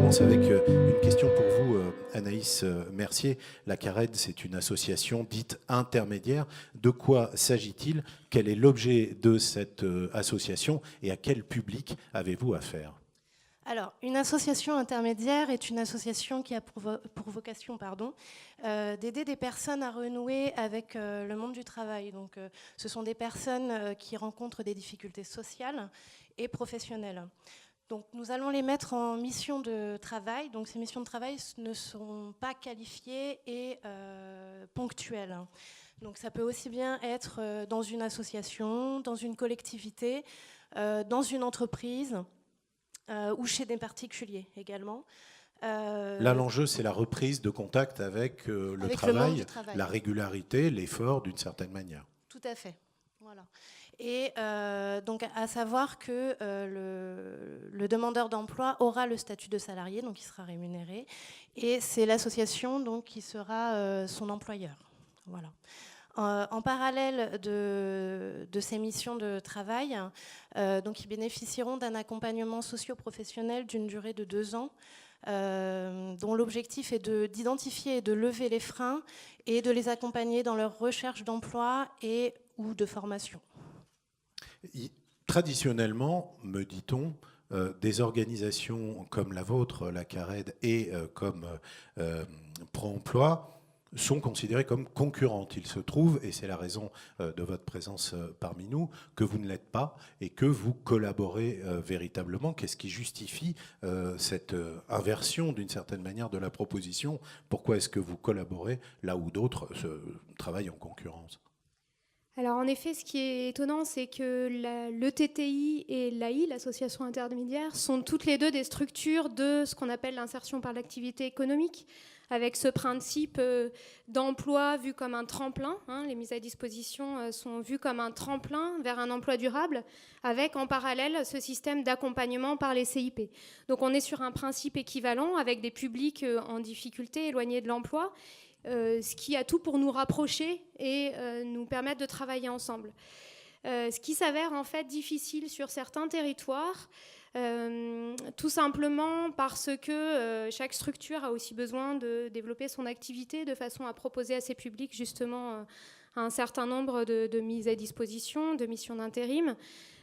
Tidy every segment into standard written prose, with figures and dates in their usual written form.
commence avec une question pour vous, Anaïs Mercier. La CARED, c'est une association dite intermédiaire. De quoi s'agit-il? Quel est l'objet de cette association et à quel public avez-vous affaire? Alors, une association intermédiaire est une association qui a pour vocation d'aider des personnes à renouer avec le monde du travail. Donc, ce sont des personnes qui rencontrent des difficultés sociales et professionnelles. Donc, nous allons les mettre en mission de travail. Donc, ces missions de travail ne sont pas qualifiées et ponctuelles. Donc, ça peut aussi bien être dans une association, dans une collectivité, dans une entreprise, ou chez des particuliers également. Là, l'enjeu, c'est la reprise de contact avec le travail, la régularité, l'effort, d'une certaine manière. Tout à fait. Voilà. Et donc, à savoir que le demandeur d'emploi aura le statut de salarié, donc il sera rémunéré, et c'est l'association donc qui sera son employeur. Voilà. En parallèle de ces missions de travail, donc ils bénéficieront d'un accompagnement socio-professionnel d'une durée de 2 ans, dont l'objectif est d'identifier et de lever les freins et de les accompagner dans leur recherche d'emploi et ou de formation. Traditionnellement, me dit-on, des organisations comme la vôtre, la CARED, et comme Pro-Emploi, sont considérées comme concurrentes. Il se trouve, et c'est la raison de votre présence parmi nous, que vous ne l'êtes pas et que vous collaborez véritablement. Qu'est-ce qui justifie cette inversion, d'une certaine manière, de la proposition? Pourquoi est-ce que vous collaborez là où d'autres travaillent en concurrence? Alors en effet, ce qui est étonnant, c'est que le TTI et l'AI, l'association intermédiaire, sont toutes les deux des structures de ce qu'on appelle l'insertion par l'activité économique, avec ce principe d'emploi vu comme un tremplin. Les mises à disposition sont vues comme un tremplin vers un emploi durable, avec en parallèle ce système d'accompagnement par les CIP. Donc on est sur un principe équivalent, avec des publics en difficulté, éloignés de l'emploi, ce qui a tout pour nous rapprocher et nous permettre de travailler ensemble. Ce qui s'avère en fait difficile sur certains territoires, tout simplement parce que chaque structure a aussi besoin de développer son activité de façon à proposer à ses publics justement un certain nombre de mises à disposition, de missions d'intérim.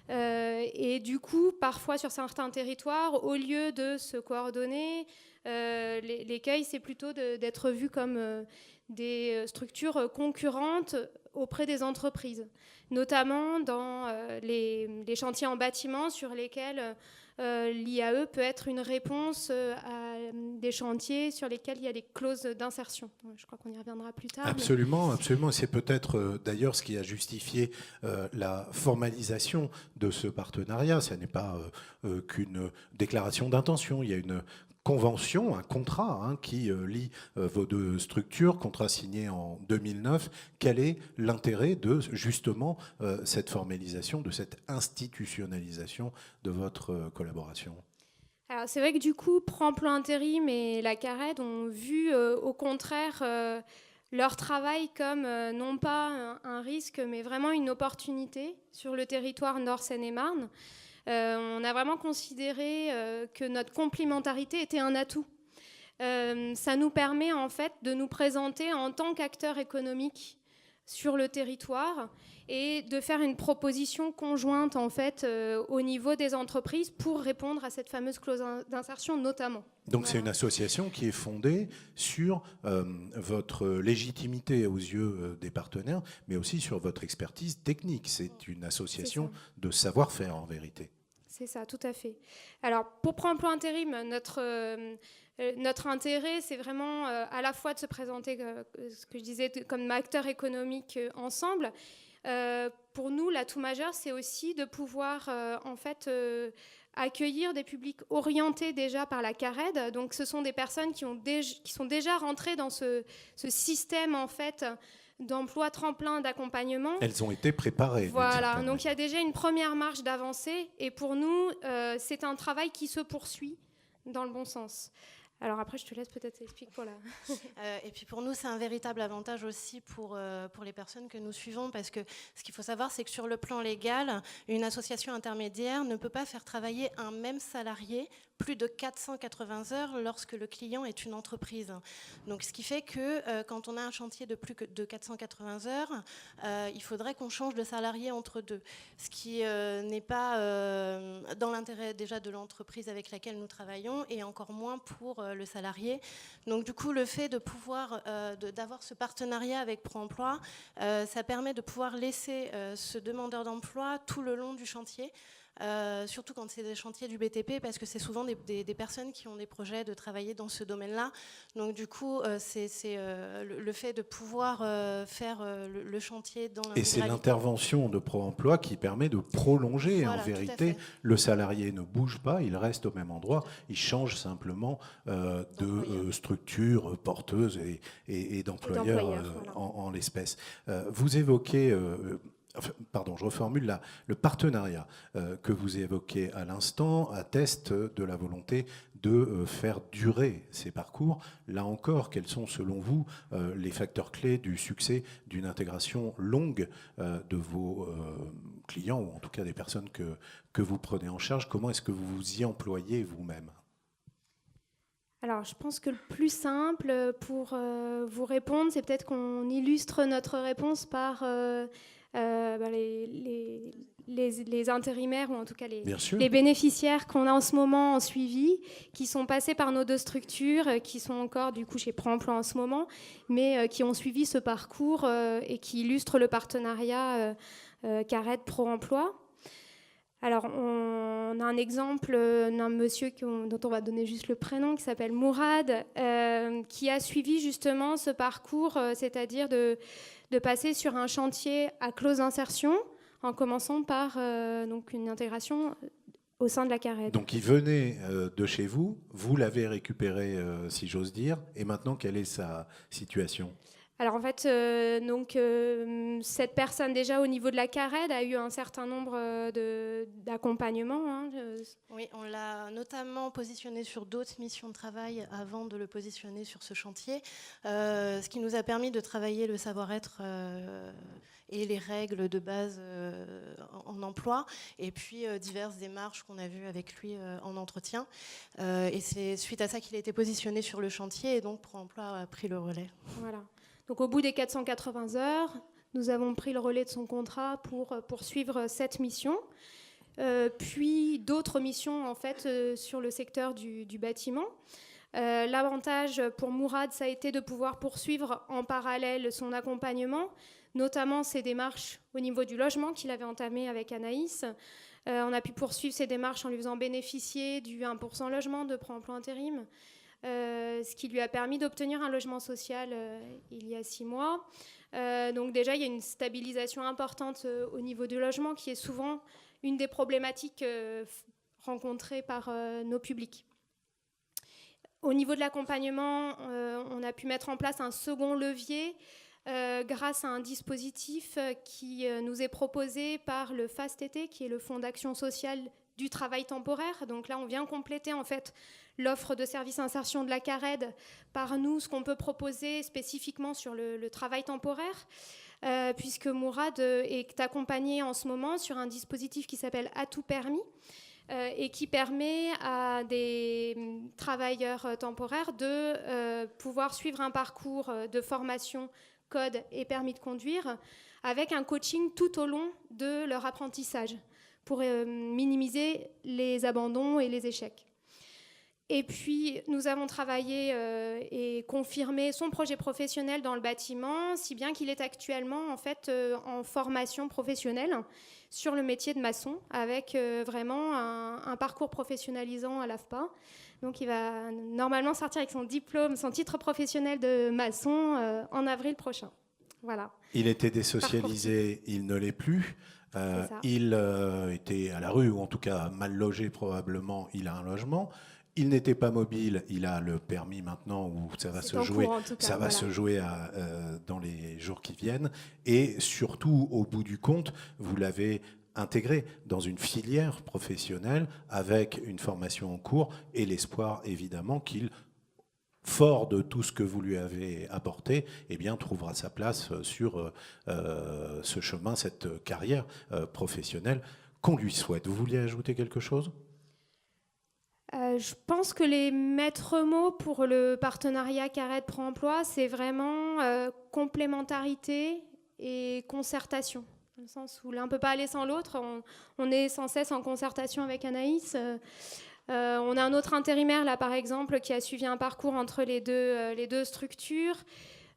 Et du coup, parfois sur certains territoires, au lieu de se coordonner, l'écueil, c'est plutôt d'être vu comme des structures concurrentes auprès des entreprises, notamment dans les chantiers en bâtiment sur lesquels l'IAE peut être une réponse à des chantiers sur lesquels il y a des clauses d'insertion. Je crois qu'on y reviendra plus tard. Absolument, absolument. C'est peut-être d'ailleurs ce qui a justifié la formalisation de ce partenariat. Ce n'est pas qu'une déclaration d'intention. Il y a une convention, un contrat qui lie vos deux structures, contrat signé en 2009. Quel est l'intérêt de justement cette formalisation, de cette institutionnalisation de votre collaboration? Alors c'est vrai que du coup, Pro-Emploi Intérim et la CARED ont vu au contraire leur travail comme non pas un risque, mais vraiment une opportunité sur le territoire Nord-Seine-et-Marne. On a vraiment considéré que notre complémentarité était un atout. Ça nous permet en fait de nous présenter en tant qu'acteurs économiques sur le territoire et de faire une proposition conjointe en fait au niveau des entreprises pour répondre à cette fameuse clause d'insertion notamment. Donc voilà. C'est une association qui est fondée sur votre légitimité aux yeux des partenaires, mais aussi sur votre expertise technique. C'est une association de savoir-faire en vérité. C'est ça, tout à fait. Alors, pour Pro-Emploi Intérim, notre intérêt, c'est vraiment à la fois de se présenter, ce que je disais, comme acteurs économiques ensemble. Pour nous, l'atout majeur, c'est aussi de pouvoir, en fait, accueillir des publics orientés déjà par la CARED. Donc, ce sont des personnes qui sont déjà rentrées dans ce système, en fait, d'emploi tremplin d'accompagnement. Elles ont été préparées. Voilà, donc il y a déjà une première marche d'avancée et pour nous, c'est un travail qui se poursuit dans le bon sens. Alors après, je te laisse peut-être expliquer pour la... Et puis pour nous, c'est un véritable avantage aussi pour les personnes que nous suivons, parce que ce qu'il faut savoir, c'est que sur le plan légal, une association intermédiaire ne peut pas faire travailler un même salarié plus de 480 heures lorsque le client est une entreprise. Donc ce qui fait que quand on a un chantier de plus de 480 heures, il faudrait qu'on change de salarié entre deux, ce qui n'est pas dans l'intérêt déjà de l'entreprise avec laquelle nous travaillons, et encore moins pour le salarié. Donc du coup, le fait de pouvoir d'avoir ce partenariat avec Pro-Emploi, ça permet de pouvoir laisser ce demandeur d'emploi tout le long du chantier. Surtout quand c'est des chantiers du BTP, parce que c'est souvent des personnes qui ont des projets de travailler dans ce domaine-là. Donc du coup, c'est le fait de pouvoir faire le chantier dans l'intégralité. Et c'est l'intervention de Pro-Emploi qui permet de prolonger. Voilà, en vérité, le salarié ne bouge pas, il reste au même endroit, il change simplement de structure porteuse et d'employeur voilà. en l'espèce. Vous évoquez... Pardon, je reformule le partenariat que vous évoquez à l'instant atteste de la volonté de faire durer ces parcours. Là encore, quels sont selon vous les facteurs clés du succès d'une intégration longue de vos clients, ou en tout cas des personnes que vous prenez en charge? Comment est-ce que vous vous y employez vous-même? Alors, je pense que le plus simple pour vous répondre, c'est peut-être qu'on illustre notre réponse par les intérimaires, ou en tout cas les bénéficiaires qu'on a en ce moment en suivi, qui sont passés par nos deux structures, qui sont encore du coup chez Pro-Emploi en ce moment, mais qui ont suivi ce parcours et qui illustrent le partenariat CARED Pro-Emploi. Alors, on a un exemple d'un monsieur dont on va donner juste le prénom, qui s'appelle Mourad, qui a suivi justement ce parcours, c'est-à-dire de passer sur un chantier à close d'insertion, en commençant par donc une intégration au sein de la CARED. Donc il venait de chez vous, vous l'avez récupéré, si j'ose dire, et maintenant quelle est sa situation ? Alors en fait, cette personne déjà au niveau de la CARED a eu un certain nombre d'accompagnements. Hein. Oui, on l'a notamment positionné sur d'autres missions de travail avant de le positionner sur ce chantier, ce qui nous a permis de travailler le savoir-être et les règles de base en emploi, et puis diverses démarches qu'on a vues avec lui en entretien. Et c'est suite à ça qu'il a été positionné sur le chantier, et donc Pro-Emploi a pris le relais. Voilà. Donc au bout des 480 heures, nous avons pris le relais de son contrat pour poursuivre cette mission. Puis d'autres missions en fait sur le secteur du bâtiment. L'avantage pour Mourad, ça a été de pouvoir poursuivre en parallèle son accompagnement, notamment ses démarches au niveau du logement qu'il avait entamé avec Anaïs. On a pu poursuivre ces démarches en lui faisant bénéficier du 1% logement de Pro-Emploi Intérim, ce qui lui a permis d'obtenir un logement social il y a 6 mois. Donc déjà, il y a une stabilisation importante au niveau du logement, qui est souvent une des problématiques rencontrées par nos publics. Au niveau de l'accompagnement, on a pu mettre en place un second levier grâce à un dispositif qui nous est proposé par le FAST-T, qui est le Fonds d'action sociale du travail temporaire. Donc là, on vient compléter en fait l'offre de services insertion de la CARED par nous, ce qu'on peut proposer spécifiquement sur le travail temporaire, puisque Mourad est accompagné en ce moment sur un dispositif qui s'appelle À tout permis, et qui permet à des travailleurs temporaires de pouvoir suivre un parcours de formation code et permis de conduire avec un coaching tout au long de leur apprentissage pour minimiser les abandons et les échecs. Et puis, nous avons travaillé et confirmé son projet professionnel dans le bâtiment, si bien qu'il est actuellement en fait en formation professionnelle sur le métier de maçon, avec vraiment un parcours professionnalisant à l'AFPA. Donc, il va normalement sortir avec son diplôme, son titre professionnel de maçon en avril prochain. Voilà. Il était désocialisé, il ne l'est plus. Il était à la rue, ou en tout cas mal logé probablement, il a un logement. Il n'était pas mobile, il a le permis maintenant, où ça va se jouer, se jouer dans les jours qui viennent. Et surtout, au bout du compte, vous l'avez intégré dans une filière professionnelle avec une formation en cours et l'espoir évidemment qu'il fort de tout ce que vous lui avez apporté, eh bien, trouvera sa place sur ce chemin, cette carrière professionnelle qu'on lui souhaite. Vous vouliez ajouter quelque chose ? Je pense que les maîtres mots pour le partenariat Carrette Pro-Emploi, c'est vraiment complémentarité et concertation. Dans le sens où l'un ne peut pas aller sans l'autre. On est sans cesse en concertation avec Anaïs. On a un autre intérimaire, là, par exemple, qui a suivi un parcours entre les deux structures.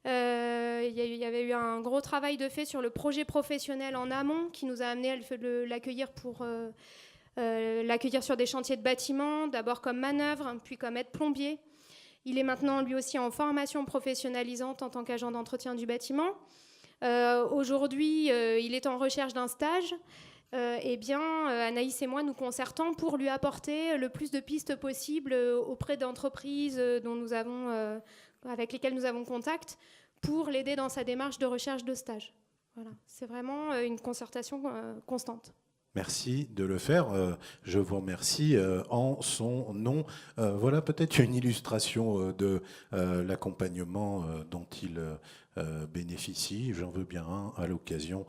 Il y avait eu un gros travail de fait sur le projet professionnel en amont qui nous a amené à l'accueillir pour l'accueillir sur des chantiers de bâtiments, d'abord comme manœuvre, puis comme aide-plombier. Il est maintenant lui aussi en formation professionnalisante en tant qu'agent d'entretien du bâtiment. Aujourd'hui, il est en recherche d'un stage. Anaïs et moi nous concertons pour lui apporter le plus de pistes possibles auprès d'entreprises avec lesquelles nous avons contact pour l'aider dans sa démarche de recherche de stage. Voilà. C'est vraiment une concertation constante. Merci de le faire. Je vous remercie en son nom. Voilà peut-être une illustration de l'accompagnement dont il bénéficie. J'en veux bien un à l'occasion